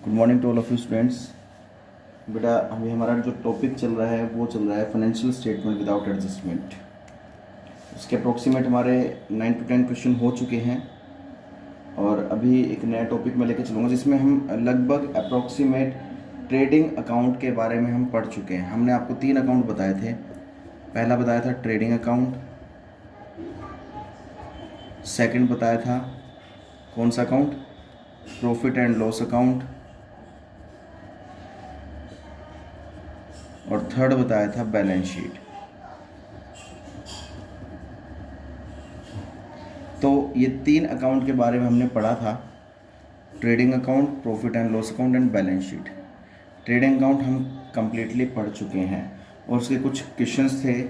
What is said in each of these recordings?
Good morning to all of you students. बेटा अभी हमारा जो टॉपिक चल रहा है वो चल रहा है फाइनेंशियल स्टेटमेंट विदाउट एडजस्टमेंट। उसके अप्रोक्सीमेट हमारे 9 to 10 क्वेश्चन हो चुके हैं और अभी एक नया टॉपिक मैं लेकर चलूँगा जिसमें हम लगभग अप्रोक्सीमेट ट्रेडिंग अकाउंट के बारे में हम पढ़ चुके हैं। हमने आपको 3 अकाउंट बताए थे। पहला बताया था ट्रेडिंग अकाउंट, सेकंड बताया था कौन सा account, profit and loss account, और थर्ड बताया था बैलेंस शीट। तो ये 3 अकाउंट के बारे में हमने पढ़ा था, trading account, profit and loss account and balance sheet. Trading account हम कंप्लीटली पढ़ चुके हैं और उसके कुछ क्वेश्चंस थे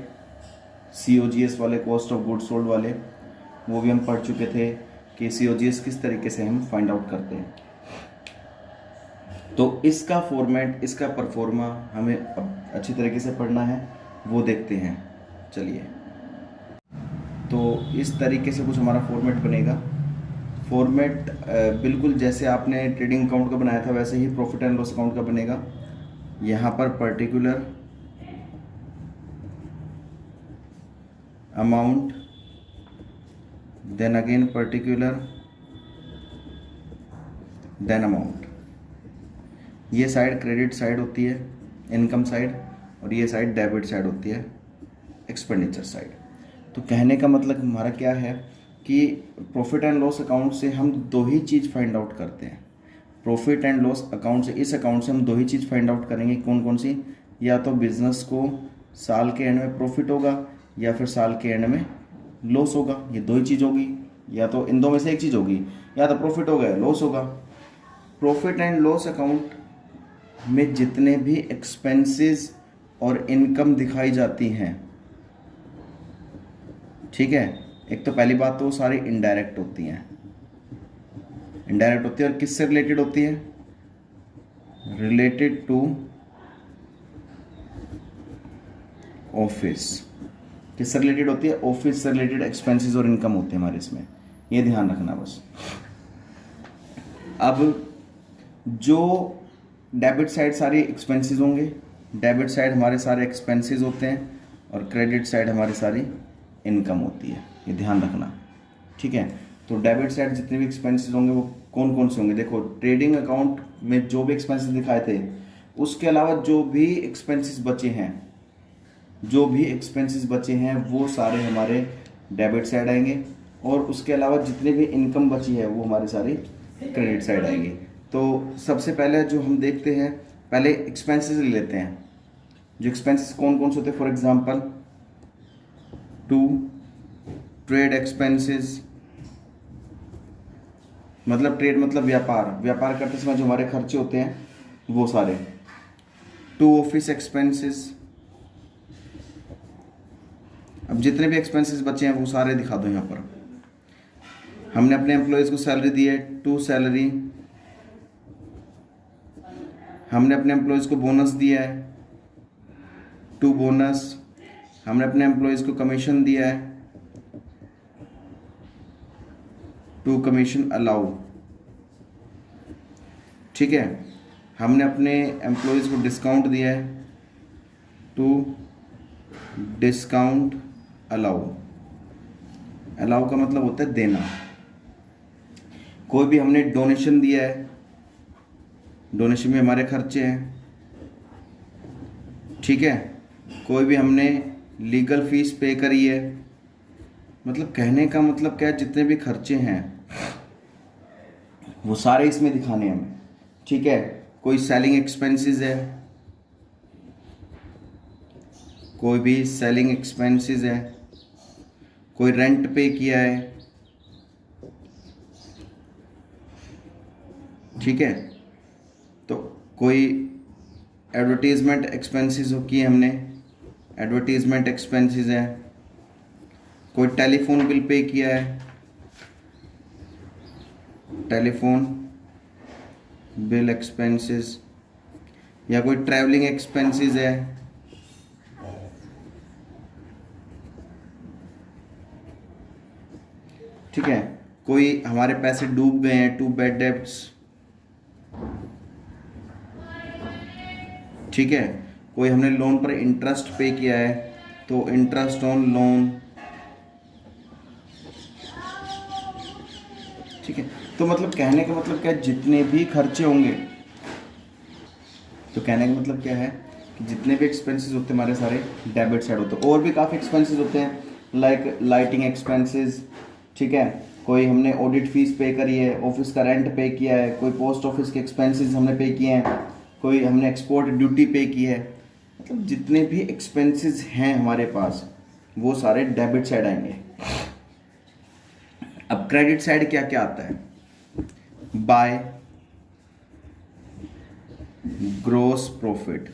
COGS वाले, कॉस्ट ऑफ गुड्स सोल्ड वाले, वो भी हम पढ़ चुके थे कि COGS किस तरीके से हम फाइंड आउट करते हैं। तो इसका फॉर्मेट, इसका परफॉर्मा हमें अब अच्छी तरीके से पढ़ना है, वो देखते हैं। चलिए, तो इस तरीके से कुछ हमारा फॉर्मेट बनेगा। फॉर्मेट बिल्कुल जैसे आपने ट्रेडिंग अकाउंट का बनाया था वैसे ही प्रॉफिट एंड लॉस अकाउंट का बनेगा। यहाँ पर particular amount, then again particular, then amount. ये साइड क्रेडिट साइड होती है, इनकम साइड, और ये साइड डेबिट साइड होती है, एक्सपेंडिचर साइड। तो कहने का मतलब हमारा क्या है कि प्रॉफिट एंड लॉस अकाउंट से हम दो ही चीज़ फाइंड आउट करते हैं। प्रॉफिट एंड लॉस अकाउंट से, इस अकाउंट से हम दो ही चीज़ फाइंड आउट करेंगे। कौन कौन सी? या तो बिजनेस को साल के एंड में प्रॉफिट होगा या फिर साल के एंड में लॉस होगा। ये दो ही चीज़ होगी, या तो इन दो में से एक चीज़ होगी, या तो प्रॉफिट होगा या लॉस होगा। प्रॉफिट एंड लॉस अकाउंट में जितने भी एक्सपेंसेस और इनकम दिखाई जाती हैं, ठीक है, एक तो पहली बात तो वो सारी इनडायरेक्ट होती हैं। इनडायरेक्ट होती है और किससे रिलेटेड होती है? Related to office. किससे रिलेटेड होती है? ऑफिस से रिलेटेड एक्सपेंसेस और इनकम होते हैं हमारे इसमें, ये ध्यान रखना बस। अब जो डेबिट साइड सारे एक्सपेंसेस होंगे, डेबिट साइड हमारे सारे एक्सपेंसेस होते हैं, और क्रेडिट साइड हमारी सारी इनकम होती है, ये ध्यान रखना, ठीक है। तो डेबिट साइड जितने भी एक्सपेंसेस होंगे वो कौन कौन से होंगे? देखो, ट्रेडिंग अकाउंट में जो भी एक्सपेंसेस दिखाए थे उसके अलावा जो भी एक्सपेंसेस बचे हैं, जो भी एक्सपेंसेस बचे हैं वो सारे हमारे डेबिट साइड आएंगे, और उसके अलावा जितने भी इनकम बची है वो हमारी सारी क्रेडिट साइड आएगी। तो सबसे पहले जो हम देखते हैं, पहले एक्सपेंसेस ले लेते हैं। जो एक्सपेंसेस कौन कौन से होते हैं? For example, to trade expenses, मतलब ट्रेड मतलब व्यापार, व्यापार करते समय जो हमारे खर्चे होते हैं वो सारे। टू ऑफिस एक्सपेंसेस, अब जितने भी एक्सपेंसेस बचे हैं वो सारे दिखा दो यहाँ पर। हमने अपने एम्प्लॉयज़ को सैलरी दी है, टू सैलरी। हमने अपने एम्प्लॉयज़ को बोनस दिया है, टू बोनस। हमने अपने एम्प्लॉयज़ को कमीशन दिया है, टू कमीशन अलाउ, ठीक है। हमने अपने एम्प्लॉयज़ को डिस्काउंट दिया है, टू डिस्काउंट अलाउ। अलाउ का मतलब होता है देना। कोई भी हमने डोनेशन दिया है, डोनेशन में हमारे खर्चे हैं, ठीक है। कोई भी हमने लीगल फीस पे करी है, मतलब कहने का मतलब क्या है, जितने भी खर्चे हैं वो सारे इसमें दिखाने हैं हमें, ठीक है। कोई सेलिंग एक्सपेंसेस है, कोई भी सेलिंग एक्सपेंसेस है, कोई रेंट पे किया है, ठीक है। तो कोई एडवर्टीजमेंट एक्सपेंसेस किए हमने, एडवर्टीजमेंट एक्सपेंसेस है। कोई टेलीफोन बिल पे किया है, टेलीफोन बिल एक्सपेंसेस, या कोई ट्रैवलिंग एक्सपेंसेस है, ठीक है। कोई हमारे पैसे डूब गए हैं, टू बैड डेब्ट्स, ठीक है। कोई हमने लोन पर इंटरेस्ट पे किया है तो इंटरेस्ट ऑन लोन, ठीक है। तो मतलब कहने का मतलब क्या है, जितने भी खर्चे होंगे, तो कहने का मतलब क्या है कि जितने भी एक्सपेंसेस होते हैं हमारे सारे डेबिट साइड होते हैं। और भी काफ़ी एक्सपेंसेस होते हैं, लाइक लाइटिंग एक्सपेंसेस, ठीक है। कोई हमने ऑडिट फीस पे करी है, ऑफिस का रेंट पे किया है, कोई पोस्ट ऑफिस के एक्सपेंसेस हमने पे किए हैं, कोई हमने एक्सपोर्ट ड्यूटी पे की है। मतलब जितने भी एक्सपेंसेस हैं हमारे पास वो सारे डेबिट साइड आएंगे। अब क्रेडिट साइड क्या क्या आता है, बाय ग्रोस प्रॉफिट।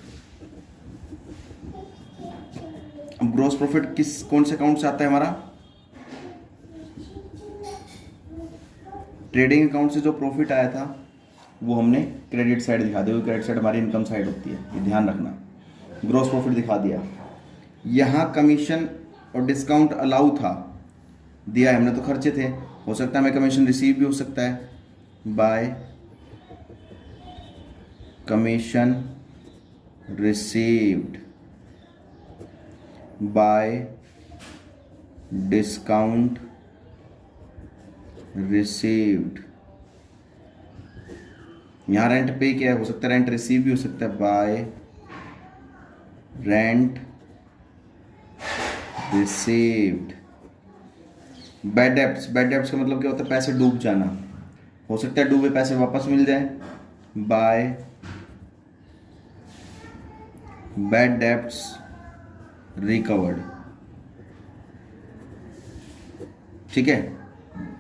अब ग्रोस प्रॉफिट किस कौन से अकाउंट से आता है हमारा, ट्रेडिंग अकाउंट से जो प्रॉफिट आया था वो हमने क्रेडिट साइड दिखा दी। क्रेडिट साइड हमारी इनकम साइड होती है, ये ध्यान रखना। ग्रोस प्रॉफिट दिखा दिया। यहाँ कमीशन और डिस्काउंट अलाउ था, दिया है हमने, तो खर्चे थे, हो सकता है हमें कमीशन रिसीव भी हो सकता है, bye commission received by discount received. यहाँ रेंट पे किया है, हो सकता है रेंट रिसीव भी हो सकता है, bye rent received. Bad debts, bad debts का मतलब क्या होता है, पैसे डूब जाना, हो सकता है डूबे पैसे वापस मिल जाए, बाय बैड डेब्ट्स रिकवर्ड, ठीक है।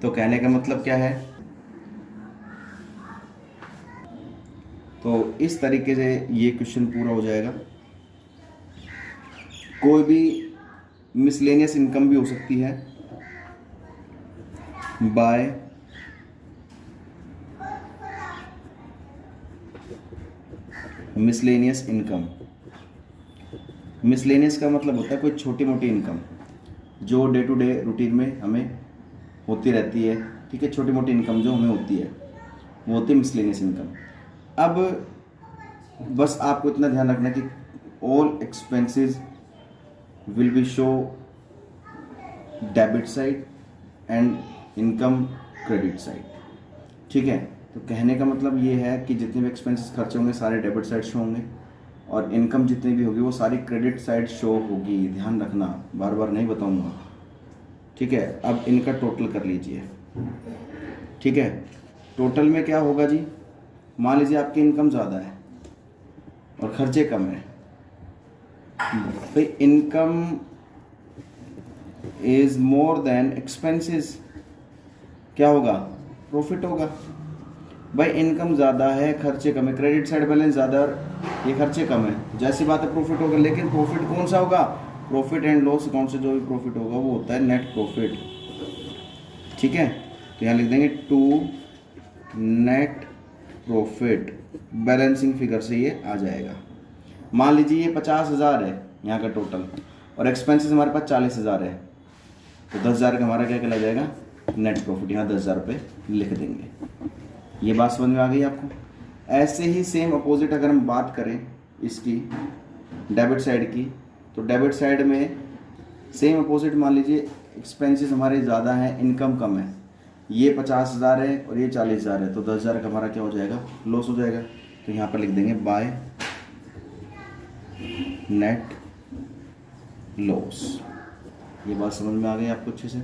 तो कहने का मतलब क्या है, तो इस तरीके से ये क्वेश्चन पूरा हो जाएगा। कोई भी मिसलेनियस इनकम भी हो सकती है, बाय मिसलेनियस इनकम। मिसलेनियस का मतलब होता है कोई छोटी मोटी इनकम जो डे टू डे रूटीन में हमें होती रहती है, ठीक है। छोटी मोटी इनकम जो हमें होती है वो होती है मिसलेनियस इनकम। अब बस आपको इतना ध्यान रखना कि all expenses will be show debit side and income credit side, ठीक है। तो कहने का मतलब ये है कि जितने भी एक्सपेंसेस खर्चे होंगे सारे डेबिट साइड शो होंगे और इनकम जितनी भी होगी वो सारी क्रेडिट साइड शो होगी। ध्यान रखना, बार बार नहीं बताऊंगा, ठीक है। अब इनका टोटल कर लीजिए, ठीक है। टोटल में क्या होगा जी, मान लीजिए आपकी इनकम ज़्यादा है और खर्चे कम है, भाई income is more than expenses, क्या होगा, प्रॉफिट होगा। भाई इनकम ज़्यादा है खर्चे कम है, क्रेडिट साइड बैलेंस ज़्यादा ये खर्चे कम है, जैसी बात है प्रॉफिट होगा। लेकिन प्रॉफिट कौन सा होगा, प्रॉफिट एंड लॉस अकाउंट से जो भी प्रॉफिट होगा वो होता है नेट प्रॉफिट, ठीक है। तो यहाँ लिख देंगे to net profit, balancing figure से ये आ जाएगा। मान लीजिए ये 50,000 है यहाँ का टोटल और एक्सपेंसेस हमारे पास 40,000 है, तो 10,000 का हमारा क्या कहला जाएगा, नेट प्रॉफिट। यहाँ 10,000 रुपये लिख देंगे। ये बात समझ में आ गई आपको। ऐसे ही सेम अपोजिट अगर हम बात करें इसकी डेबिट साइड की, तो डेबिट साइड में सेम अपोजिट, मान लीजिए एक्सपेंसेस हमारे ज़्यादा हैं, इनकम कम है, ये 50,000 है और ये 40,000 है, तो 10,000 का हमारा क्या हो जाएगा, लॉस हो जाएगा। तो यहाँ पर लिख देंगे बाय नेट लॉस। ये बात समझ में आ गई आपको अच्छे से।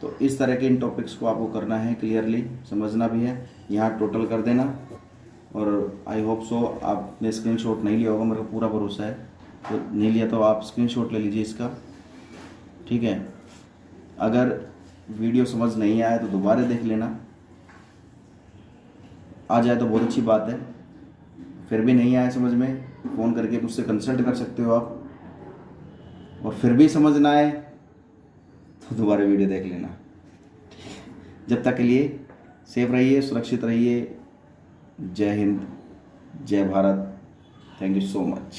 तो इस तरह के इन टॉपिक्स को आपको करना है, क्लियरली समझना भी है। यहाँ टोटल कर देना और आई होप सो आपने स्क्रीनशॉट नहीं लिया होगा, मेरे को पूरा भरोसा है। तो नहीं लिया तो आप स्क्रीनशॉट ले लीजिए इसका, ठीक है। अगर वीडियो समझ नहीं आया तो दोबारा देख लेना, आ जाए तो बहुत अच्छी बात है, फिर भी नहीं आया समझ में फ़ोन करके मुझसे कंसल्ट कर सकते हो आप, और फिर भी समझ ना आए तो दोबारा वीडियो देख लेना। जब तक के लिए सेफ रहिए, सुरक्षित रहिए। जय हिंद, जय Bharat. Thank you so much.